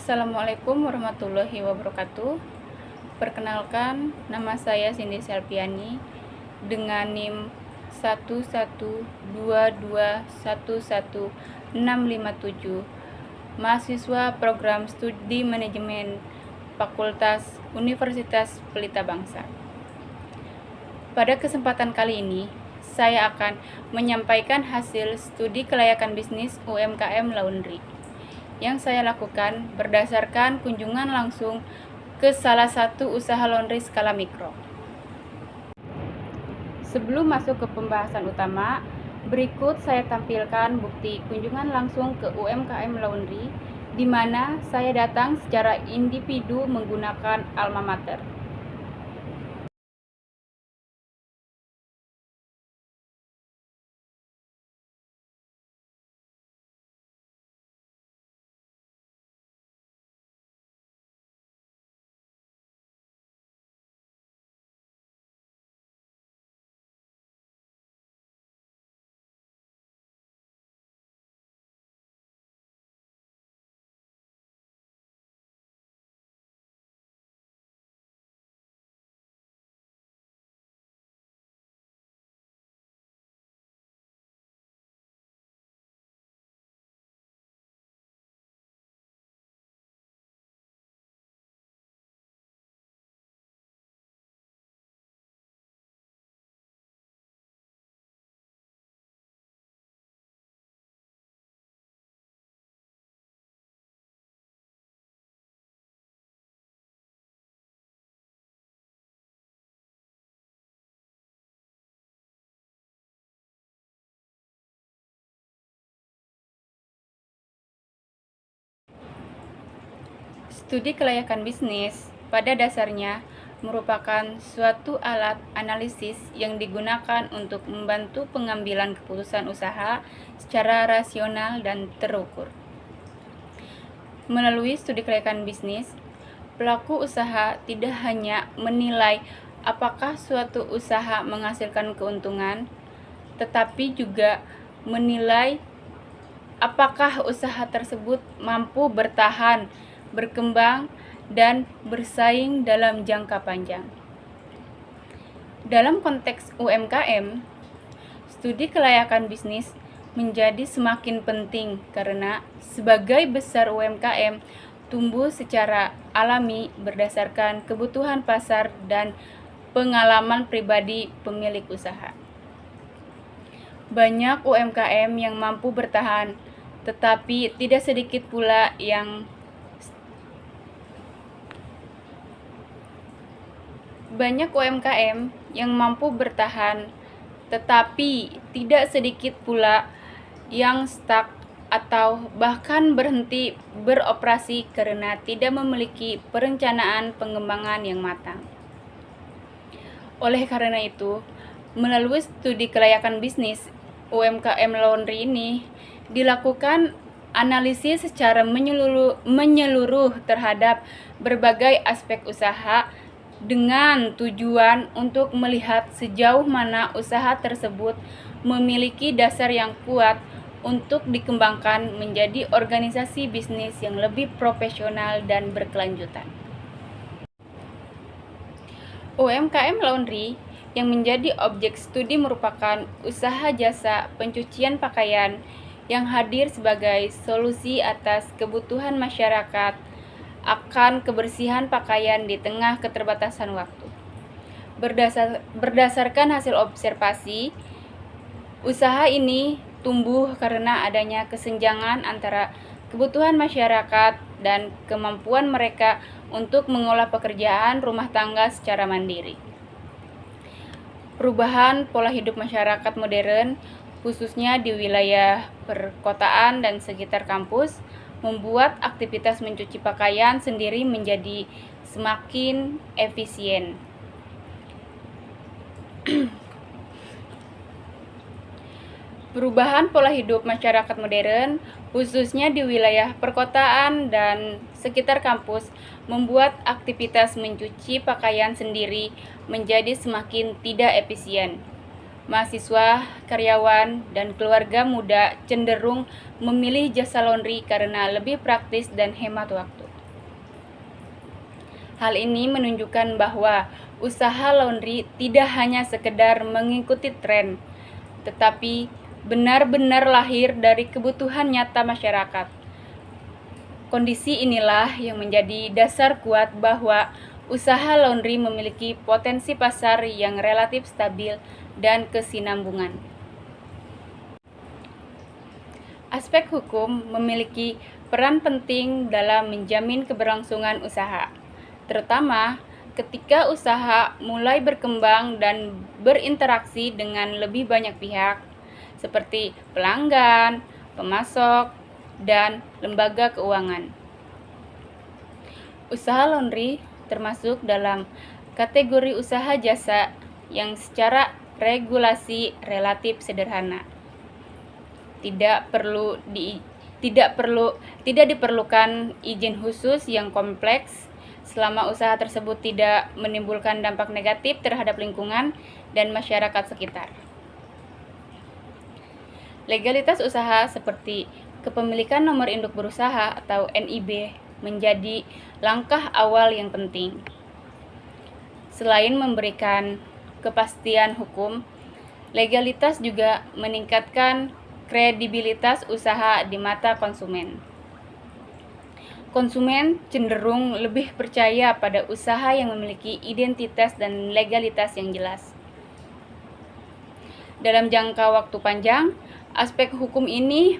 Assalamualaikum warahmatullahi wabarakatuh. Perkenalkan, nama saya Cindy Selviani dengan NIM 112211657, mahasiswa program studi manajemen Fakultas Universitas Pelita Bangsa. Pada kesempatan kali ini, saya akan menyampaikan hasil studi kelayakan bisnis UMKM Laundry yang saya lakukan berdasarkan kunjungan langsung ke salah satu usaha laundry skala mikro. Sebelum masuk ke pembahasan utama, berikut saya tampilkan bukti kunjungan langsung ke UMKM Laundry di mana saya datang secara individu menggunakan alma mater. Studi kelayakan bisnis pada dasarnya merupakan suatu alat analisis yang digunakan untuk membantu pengambilan keputusan usaha secara rasional dan terukur. Melalui studi kelayakan bisnis, pelaku usaha tidak hanya menilai apakah suatu usaha menghasilkan keuntungan, tetapi juga menilai apakah usaha tersebut mampu bertahan, berkembang, dan bersaing dalam jangka panjang. Dalam konteks UMKM, studi kelayakan bisnis menjadi semakin penting karena sebagai besar UMKM tumbuh secara alami berdasarkan kebutuhan pasar dan pengalaman pribadi pemilik usaha. Banyak UMKM yang mampu bertahan, tetapi tidak sedikit pula yang stuck atau bahkan berhenti beroperasi karena tidak memiliki perencanaan pengembangan yang matang. Oleh karena itu, melalui studi kelayakan bisnis, UMKM Laundry ini dilakukan analisis secara menyeluruh terhadap berbagai aspek usaha dengan tujuan untuk melihat sejauh mana usaha tersebut memiliki dasar yang kuat untuk dikembangkan menjadi organisasi bisnis yang lebih profesional dan berkelanjutan. UMKM Laundry yang menjadi objek studi merupakan usaha jasa pencucian pakaian yang hadir sebagai solusi atas kebutuhan masyarakat akan kebersihan pakaian di tengah keterbatasan waktu. Berdasarkan hasil observasi, usaha ini tumbuh karena adanya kesenjangan antara kebutuhan masyarakat dan kemampuan mereka untuk mengolah pekerjaan rumah tangga secara mandiri. Perubahan pola hidup masyarakat modern, khususnya di wilayah perkotaan dan sekitar kampus, membuat aktivitas mencuci pakaian sendiri menjadi semakin efisien. Perubahan pola hidup masyarakat modern, khususnya di wilayah perkotaan dan sekitar kampus, membuat aktivitas mencuci pakaian sendiri menjadi semakin tidak efisien. Mahasiswa, karyawan, dan keluarga muda cenderung memilih jasa laundry karena lebih praktis dan hemat waktu. Hal ini menunjukkan bahwa usaha laundry tidak hanya sekedar mengikuti tren, tetapi benar-benar lahir dari kebutuhan nyata masyarakat. Kondisi inilah yang menjadi dasar kuat bahwa usaha laundry memiliki potensi pasar yang relatif stabil dan kesinambungan. Aspek hukum memiliki peran penting dalam menjamin keberlangsungan usaha, terutama ketika usaha mulai berkembang dan berinteraksi dengan lebih banyak pihak, seperti pelanggan, pemasok, dan lembaga keuangan. Usaha laundry termasuk dalam kategori usaha jasa yang secara regulasi relatif sederhana. Tidak diperlukan izin khusus yang kompleks selama usaha tersebut tidak menimbulkan dampak negatif terhadap lingkungan dan masyarakat sekitar. Legalitas usaha seperti kepemilikan nomor induk berusaha atau NIB menjadi langkah awal yang penting. Selain memberikan kepastian hukum, legalitas juga meningkatkan kredibilitas usaha di mata konsumen. Konsumen cenderung lebih percaya pada usaha yang memiliki identitas dan legalitas yang jelas. Dalam jangka waktu panjang, aspek hukum ini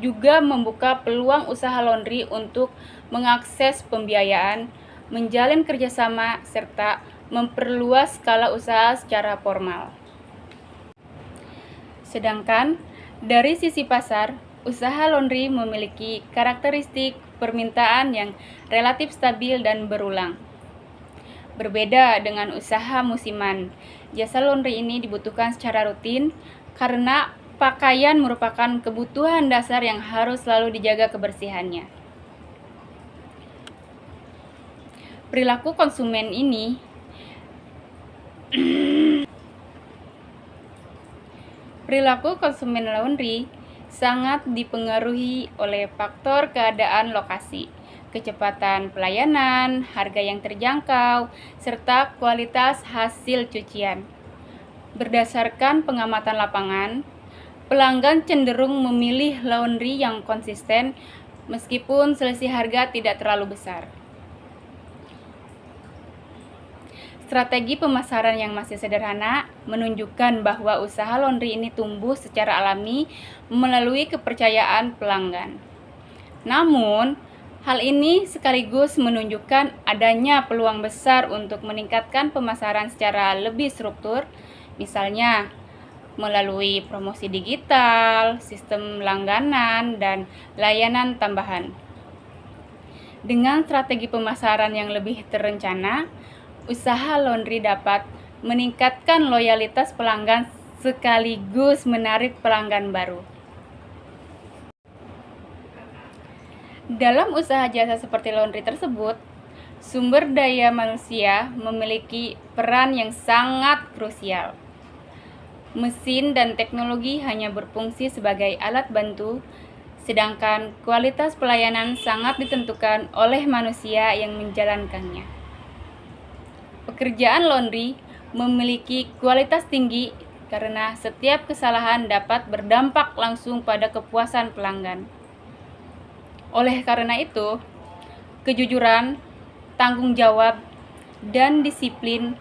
juga membuka peluang usaha laundry untuk mengakses pembiayaan, menjalin kerjasama, serta memperluas skala usaha secara formal. Sedangkan dari sisi pasar, usaha laundry memiliki karakteristik permintaan yang relatif stabil dan berulang. Berbeda dengan usaha musiman, jasa laundry ini dibutuhkan secara rutin karena pakaian merupakan kebutuhan dasar yang harus selalu dijaga kebersihannya. Perilaku konsumen ini Perilaku konsumen laundry sangat dipengaruhi oleh faktor keadaan lokasi, kecepatan pelayanan, harga yang terjangkau, serta kualitas hasil cucian. Berdasarkan pengamatan lapangan, pelanggan cenderung memilih laundry yang konsisten meskipun selisih harga tidak terlalu besar. Strategi pemasaran yang masih sederhana menunjukkan bahwa usaha laundry ini tumbuh secara alami melalui kepercayaan pelanggan. Namun, hal ini sekaligus menunjukkan adanya peluang besar untuk meningkatkan pemasaran secara lebih struktur, misalnya melalui promosi digital, sistem langganan, dan layanan tambahan. Dengan strategi pemasaran yang lebih terencana, usaha laundry dapat meningkatkan loyalitas pelanggan sekaligus menarik pelanggan baru. Dalam usaha jasa seperti laundry tersebut, sumber daya manusia memiliki peran yang sangat krusial. Mesin dan teknologi hanya berfungsi sebagai alat bantu, sedangkan kualitas pelayanan sangat ditentukan oleh manusia yang menjalankannya. Pekerjaan laundry memiliki kualitas tinggi karena setiap kesalahan dapat berdampak langsung pada kepuasan pelanggan. Oleh karena itu, kejujuran, tanggung jawab, dan disiplin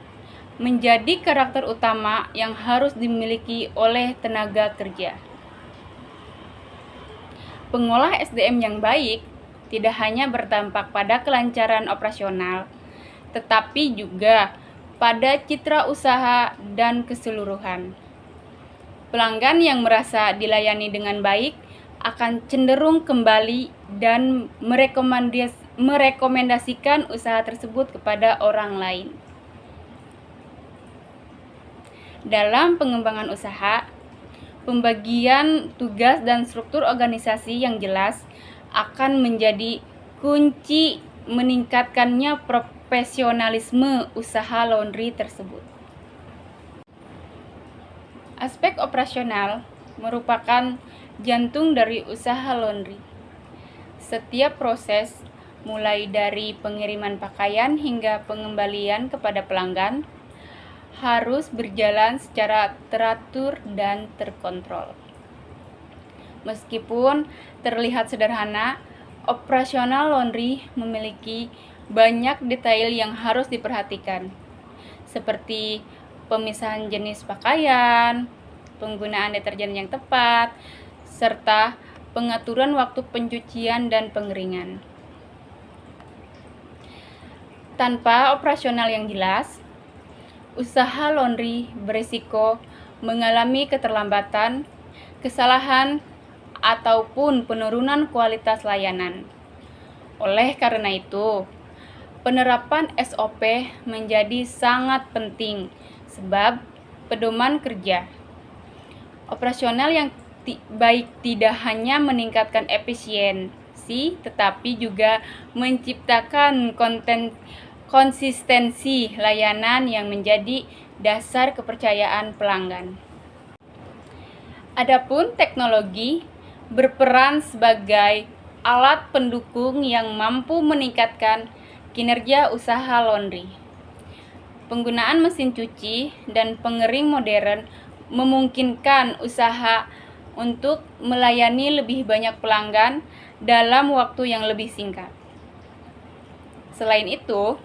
menjadi karakter utama yang harus dimiliki oleh tenaga kerja. Pengolah SDM yang baik tidak hanya berdampak pada kelancaran operasional, tetapi juga pada citra usaha dan keseluruhan. Pelanggan yang merasa dilayani dengan baik akan cenderung kembali dan merekomendasikan usaha tersebut kepada orang lain. Dalam pengembangan usaha, pembagian tugas dan struktur organisasi yang jelas akan menjadi kunci meningkatkannya profesionalisme usaha laundry tersebut. Aspek operasional merupakan jantung dari usaha laundry. Setiap proses, mulai dari pengiriman pakaian hingga pengembalian kepada pelanggan, harus berjalan secara teratur dan terkontrol. Meskipun terlihat sederhana, operasional laundry memiliki banyak detail yang harus diperhatikan, seperti pemisahan jenis pakaian, penggunaan deterjen yang tepat, serta pengaturan waktu pencucian dan pengeringan. Tanpa operasional yang jelas, usaha laundry berisiko mengalami keterlambatan, kesalahan, ataupun penurunan kualitas layanan. Oleh karena itu, penerapan SOP menjadi sangat penting sebab pedoman kerja operasional yang baik tidak hanya meningkatkan efisiensi tetapi juga menciptakan konsistensi layanan yang menjadi dasar kepercayaan pelanggan. Adapun teknologi berperan sebagai alat pendukung yang mampu meningkatkan kinerja usaha laundry. Penggunaan mesin cuci dan pengering modern memungkinkan usaha untuk melayani lebih banyak pelanggan dalam waktu yang lebih singkat. Selain itu,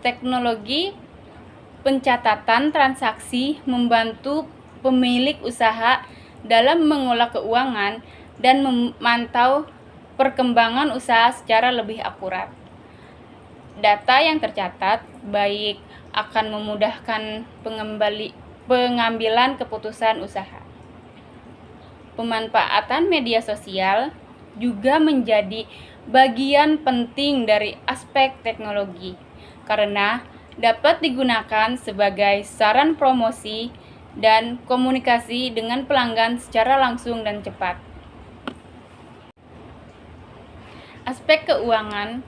teknologi pencatatan transaksi membantu pemilik usaha dalam mengolah keuangan dan memantau perkembangan usaha secara lebih akurat. Data yang tercatat baik akan memudahkan pengambilan keputusan usaha. Pemanfaatan media sosial juga menjadi bagian penting dari aspek teknologi karena dapat digunakan sebagai saran promosi dan komunikasi dengan pelanggan secara langsung dan cepat. Aspek keuangan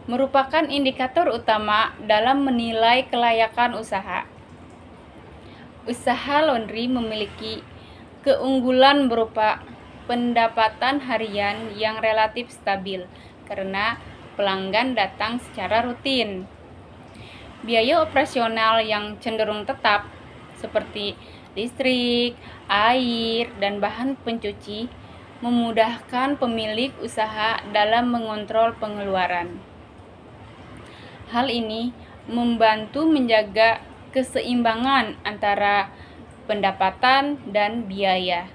merupakan indikator utama dalam menilai kelayakan usaha. Usaha laundry memiliki keunggulan berupa pendapatan harian yang relatif stabil karena pelanggan datang secara rutin. Biaya operasional yang cenderung tetap seperti listrik, air, dan bahan pencuci memudahkan pemilik usaha dalam mengontrol pengeluaran. Hal ini membantu menjaga keseimbangan antara pendapatan dan biaya.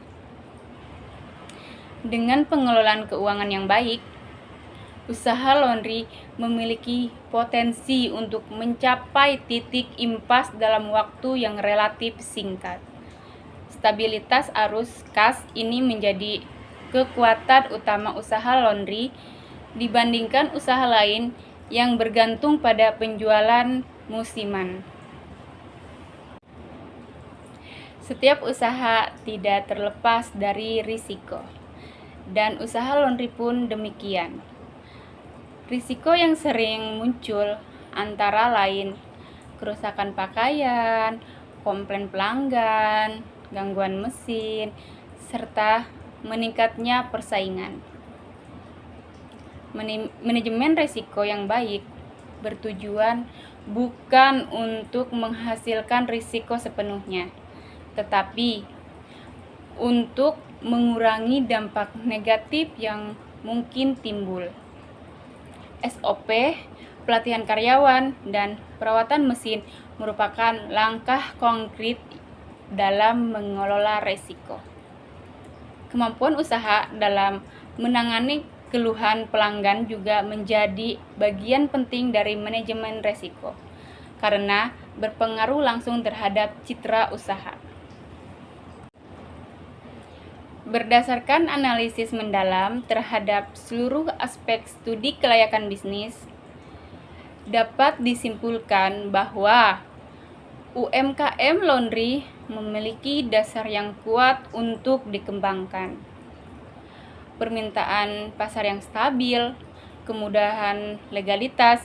Dengan pengelolaan keuangan yang baik, usaha laundry memiliki potensi untuk mencapai titik impas dalam waktu yang relatif singkat. Stabilitas arus kas ini menjadi kekuatan utama usaha laundry dibandingkan usaha lain yang bergantung pada penjualan musiman. Setiap usaha tidak terlepas dari risiko, dan usaha laundry pun demikian. Risiko yang sering muncul antara lain kerusakan pakaian, komplain pelanggan, gangguan mesin, serta meningkatnya persaingan. Manajemen risiko yang baik bertujuan bukan untuk menghasilkan risiko sepenuhnya, tetapi untuk mengurangi dampak negatif yang mungkin timbul. SOP, pelatihan karyawan, dan perawatan mesin merupakan langkah konkret dalam mengelola risiko. Kemampuan usaha dalam menangani keluhan pelanggan juga menjadi bagian penting dari manajemen risiko, karena berpengaruh langsung terhadap citra usaha. Berdasarkan analisis mendalam terhadap seluruh aspek studi kelayakan bisnis, dapat disimpulkan bahwa UMKM laundry memiliki dasar yang kuat untuk dikembangkan. Permintaan pasar yang stabil, kemudahan legalitas,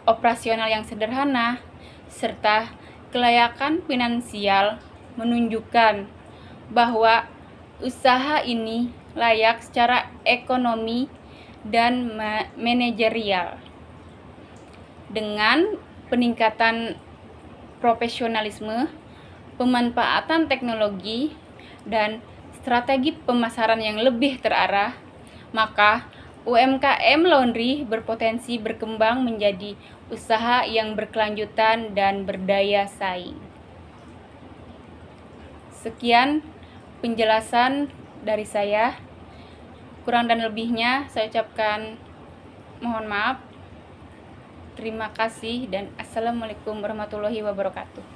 operasional yang sederhana, serta kelayakan finansial menunjukkan bahwa usaha ini layak secara ekonomi dan manajerial. Dengan peningkatan profesionalisme, pemanfaatan teknologi, dan strategi pemasaran yang lebih terarah, maka UMKM laundry berpotensi berkembang menjadi usaha yang berkelanjutan dan berdaya saing. Sekian penjelasan dari saya. Kurang dan lebihnya saya ucapkan mohon maaf. Terima kasih dan assalamualaikum warahmatullahi wabarakatuh.